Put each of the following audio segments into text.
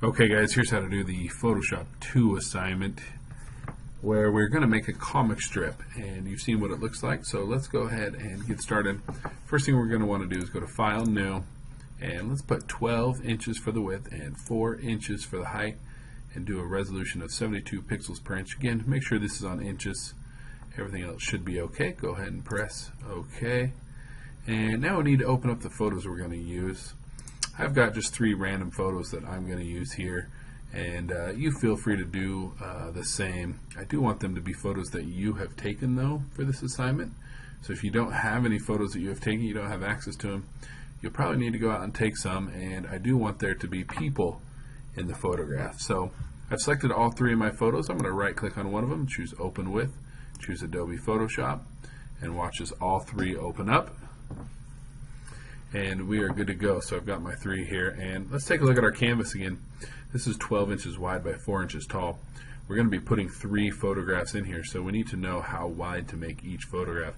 Okay guys, here's how to do the Photoshop 2 assignment where we're going to make a comic strip, and you've seen what it looks like, so let's go ahead and get started. First thing we're going to want to do is go to File, New, and let's put 12 inches for the width and 4 inches for the height and do a resolution of 72 pixels per inch. Again, make sure this is on inches. Everything else should be okay. Go ahead and press OK. And now we need to open up the photos we're going to use. I've got just 3 random photos that I'm going to use here, and you feel free to do the same. I do want them to be photos that you have taken though for this assignment. So if you don't have any photos that you have taken, you don't have access to them, you'll probably need to go out and take some, and I do want there to be people in the photograph. So I've selected all 3 of my photos. I'm going to right click on one of them, choose Open With, choose Adobe Photoshop, and watch as all 3 open up. And we are good to go. So I've got my 3 here, and let's take a look at our canvas again. This is 12 inches wide by 4 inches tall. We're going to be putting 3 photographs in here, so we need to know how wide to make each photograph.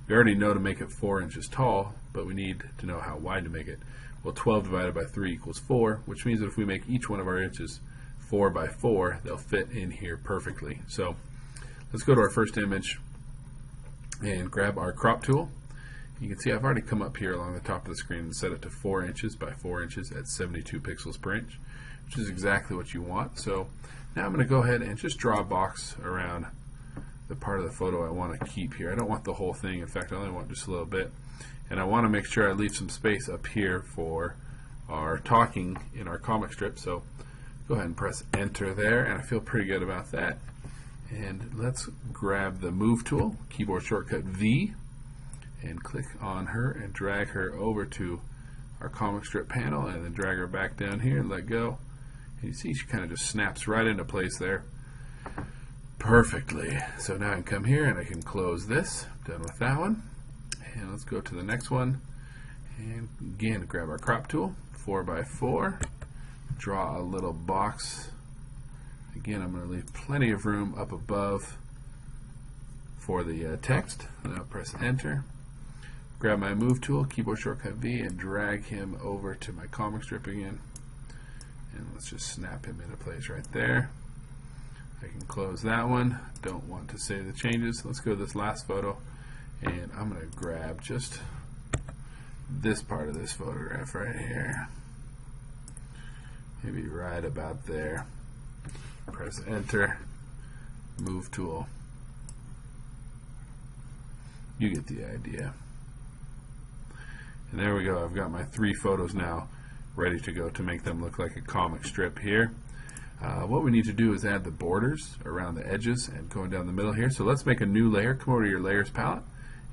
We already know to make it 4 inches tall, but we need to know how wide to make it. Well, 12 divided by 3 equals 4, which means that if we make each one of our inches 4 by 4, they'll fit in here perfectly. So let's go to our first image and grab our crop tool. You can see I've already come up here along the top of the screen and set it to 4 inches by 4 inches at 72 pixels per inch, which is exactly what you want. So now I'm going to go ahead and just draw a box around the part of the photo I want to keep here. I don't want the whole thing. In fact, I only want just a little bit. And I want to make sure I leave some space up here for our talking in our comic strip. So go ahead and press Enter there, and I feel pretty good about that. And let's grab the Move tool, keyboard shortcut V, and click on her and drag her over to our comic strip panel, and then drag her back down here and let go. And you see she kind of just snaps right into place there perfectly. So now I can come here and I can close this. Done with that one. And let's go to the next one, and again grab our crop tool, 4 by 4, draw a little box. Again, I'm going to leave plenty of room up above for the text. Now press Enter. Grab my Move tool, keyboard shortcut V, and drag him over to my comic strip again. And let's just snap him into place right there. I can close that one. Don't want to save the changes. Let's go to this last photo, and I'm going to grab just this part of this photograph right here. Maybe right about there. Press Enter, Move tool. You get the idea. And there we go. I've got my 3 photos now ready to go to make them look like a comic strip here. What we need to do is add the borders around the edges and going down the middle here. So let's make a new layer. Come over to your layers palette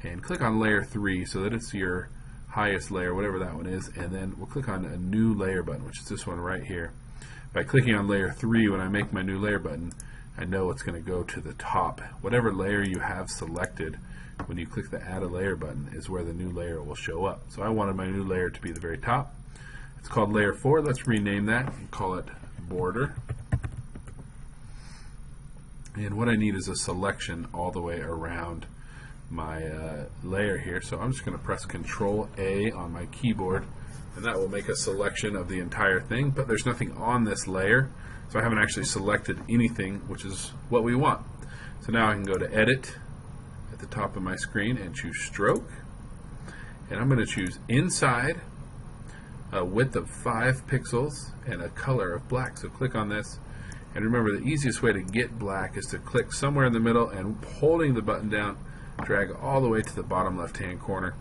and click on layer 3 so that it's your highest layer, whatever that one is, and then we'll click on a new layer button, which is this one right here. By clicking on layer 3, when I make my new layer button, I know it's going to go to the top. Whatever layer you have selected, when you click the Add a Layer button, is where the new layer will show up. So I wanted my new layer to be the very top. It's called layer 4. Let's rename that and call it border. And what I need is a selection all the way around my layer here. So I'm just going to press Control A on my keyboard, and that will make a selection of the entire thing, but there's nothing on this layer, so I haven't actually selected anything, which is what we want. So now I can go to Edit at the top of my screen and choose Stroke, and I'm going to choose Inside, a width of 5 pixels and a color of black. So click on this, and remember the easiest way to get black is to click somewhere in the middle and holding the button down, drag all the way to the bottom left hand corner.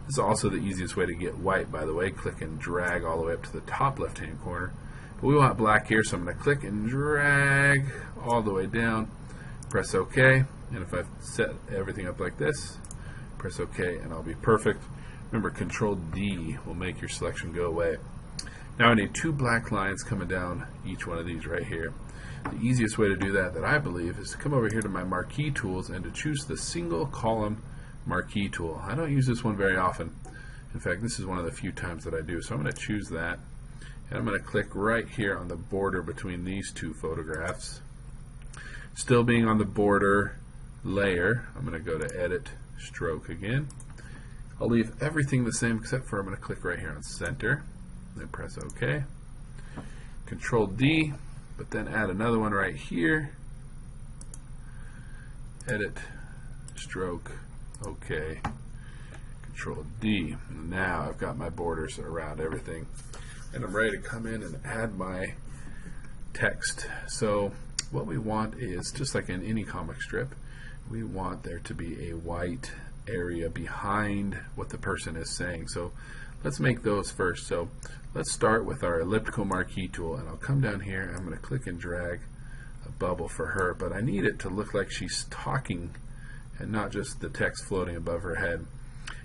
This is also the easiest way to get white, by the way. Click and drag all the way up to the top left hand corner. But we want black here, so I'm going to click and drag all the way down, press OK, and if I've set everything up like this, press OK and I'll be perfect. Remember, Control D will make your selection go away. Now I need 2 black lines coming down each one of these right here. The easiest way to do that I believe, is to come over here to my marquee tools and to choose the single column marquee tool. I don't use this one very often. In fact, this is one of the few times that I do. So I'm going to choose that, and I'm going to click right here on the border between these 2 photographs. Still being on the border layer, I'm going to go to Edit, Stroke again. I'll leave everything the same except for I'm going to click right here on Center, then press OK. Control D, but then add another one right here. Edit, stroke, OK. Control D. Now I've got my borders around everything, and I'm ready to come in and add my text. So what we want is, just like in any comic strip, we want there to be a white area behind what the person is saying. So let's make those first. So let's start with our elliptical marquee tool, and I'll come down here. I'm going to click and drag a bubble for her, but I need it to look like she's talking and not just the text floating above her head.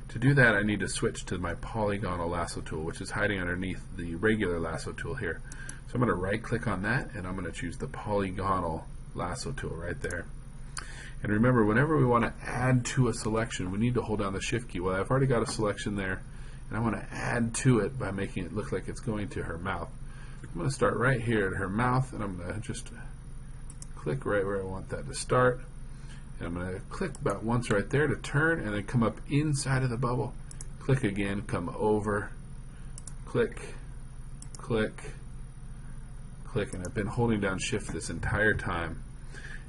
To do that, I need to switch to my polygonal lasso tool, which is hiding underneath the regular lasso tool here. So I'm going to right click on that, and I'm going to choose the polygonal lasso tool right there. And remember, whenever we want to add to a selection, we need to hold down the shift key. Well, I've already got a selection there, and I want to add to it by making it look like it's going to her mouth. I'm going to start right here at her mouth, and I'm going to just click right where I want that to start. And I'm going to click about once right there to turn, and then come up inside of the bubble. Click again, come over, click, click, click, and I've been holding down shift this entire time.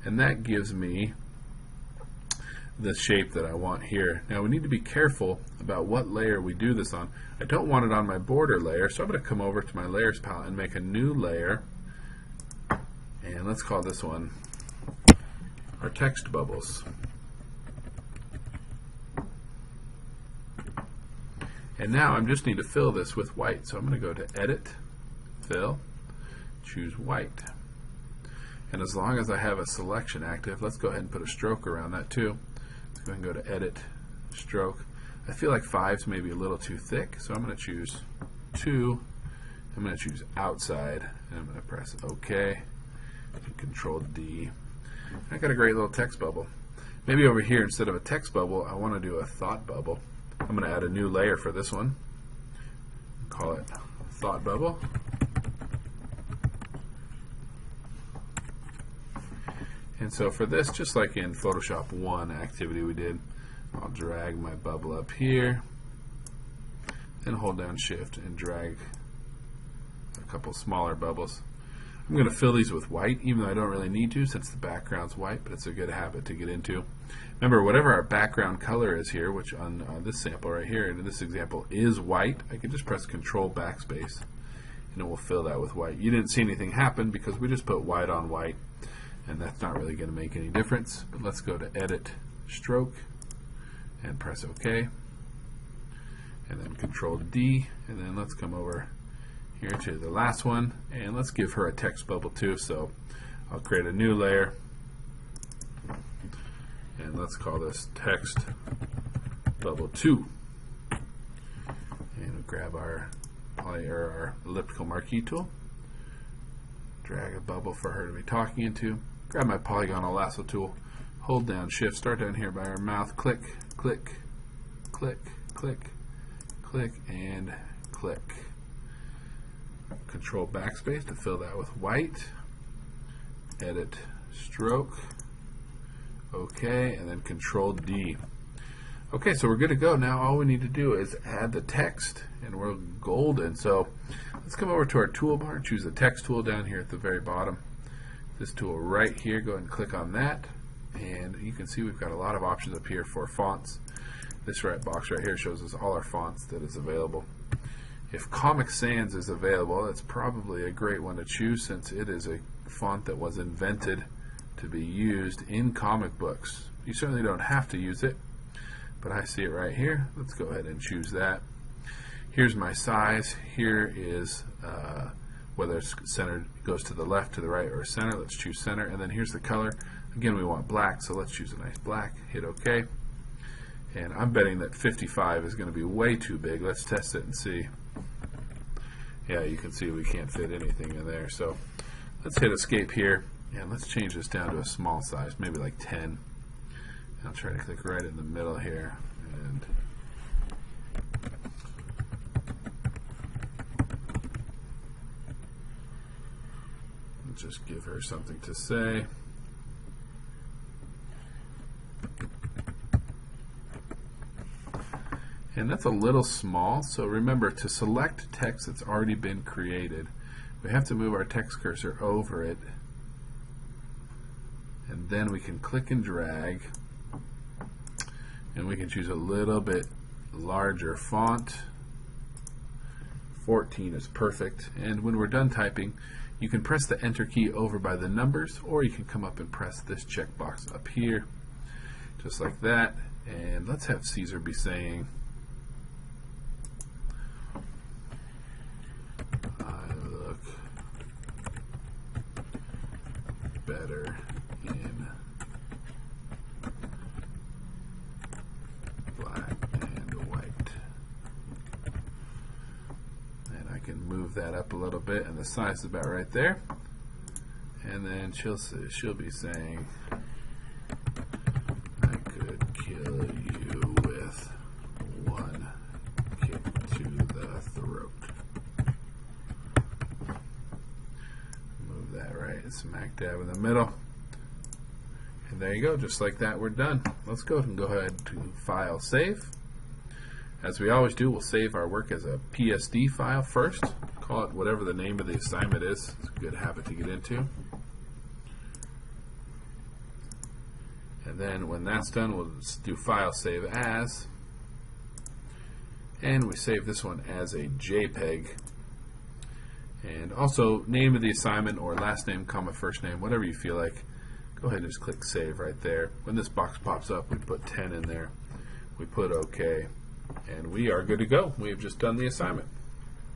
And that gives me the shape that I want here. Now we need to be careful about what layer we do this on. I don't want it on my border layer, so I'm going to come over to my layers palette and make a new layer, and let's call this one our text bubbles. And now I just need to fill this with white, so I'm going to go to Edit, Fill, choose White. And as long as I have a selection active, let's go ahead and put a stroke around that too. Let's go ahead and go to Edit, Stroke. I feel like 5's maybe a little too thick, so I'm going to choose 2. I'm going to choose Outside, and I'm going to press OK, and Control D. I got a great little text bubble. Maybe over here, instead of a text bubble, I want to do a thought bubble. I'm going to add a new layer for this one. Call it Thought Bubble. And so for this, just like in Photoshop 1 activity we did, I'll drag my bubble up here, and hold down Shift and drag a couple smaller bubbles. I'm going to fill these with white, even though I don't really need to since the background's white, but it's a good habit to get into. Remember, whatever our background color is here, which on this sample right here, in this example, is white, I can just press Control Backspace, and it will fill that with white. You didn't see anything happen because we just put white on white, and that's not really going to make any difference. But let's go to Edit, Stroke, and press OK, and then Control D, and then let's come over here to the last one, and let's give her a text bubble too. So I'll create a new layer, and let's call this Text Bubble 2. And we'll grab our elliptical marquee tool, drag a bubble for her to be talking into, grab my polygonal lasso tool, hold down Shift, start down here by our mouth, click, click, click, click, click, and click. Control Backspace to fill that with white, Edit, Stroke, OK, and then Control D. Okay, so we're good to go. Now all we need to do is add the text, and we're golden. So let's come over to our toolbar, choose the text tool down here at the very bottom. This tool right here, go ahead and click on that, and you can see we've got a lot of options up here for fonts. This right box right here shows us all our fonts that is available. If Comic Sans is available, it's probably a great one to choose since it is a font that was invented to be used in comic books. You certainly don't have to use it, but I see it right here. Let's go ahead and choose that. Here's my size. Here is whether it's centered, goes to the left, to the right, or center. Let's choose center, and then here's the color. Again, we want black, so let's choose a nice black. Hit OK. And I'm betting that 55 is going to be way too big. Let's test it and see. Yeah, you can see we can't fit anything in there. So let's hit Escape here, and let's change this down to a small size, maybe like 10. I'll try to click right in the middle here, and just give her something to say. And that's a little small, so remember to select text that's already been created. We have to move our text cursor over it, and then we can click and drag, and we can choose a little bit larger font. 14 is perfect, and when we're done typing, you can press the enter key over by the numbers, or you can come up and press this checkbox up here, just like that. And let's have Caesar be saying, I look better in black and white. And I can move that up a little bit, and the size is about right there. And then she'll be saying, I could kill you with one kick to the throat. Move that right smack dab in the middle. And there you go, just like that, we're done. Let's go ahead to File, Save. As we always do, we'll save our work as a PSD file first. Call it whatever the name of the assignment is. It's a good habit to get into. And then when that's done, we'll just do File, Save As. And we save this one as a JPEG. And also, name of the assignment or last name, comma, first name, whatever you feel like. Go ahead and just click Save right there. When this box pops up, we put 10 in there. We put OK. And we are good to go. We have just done the assignment.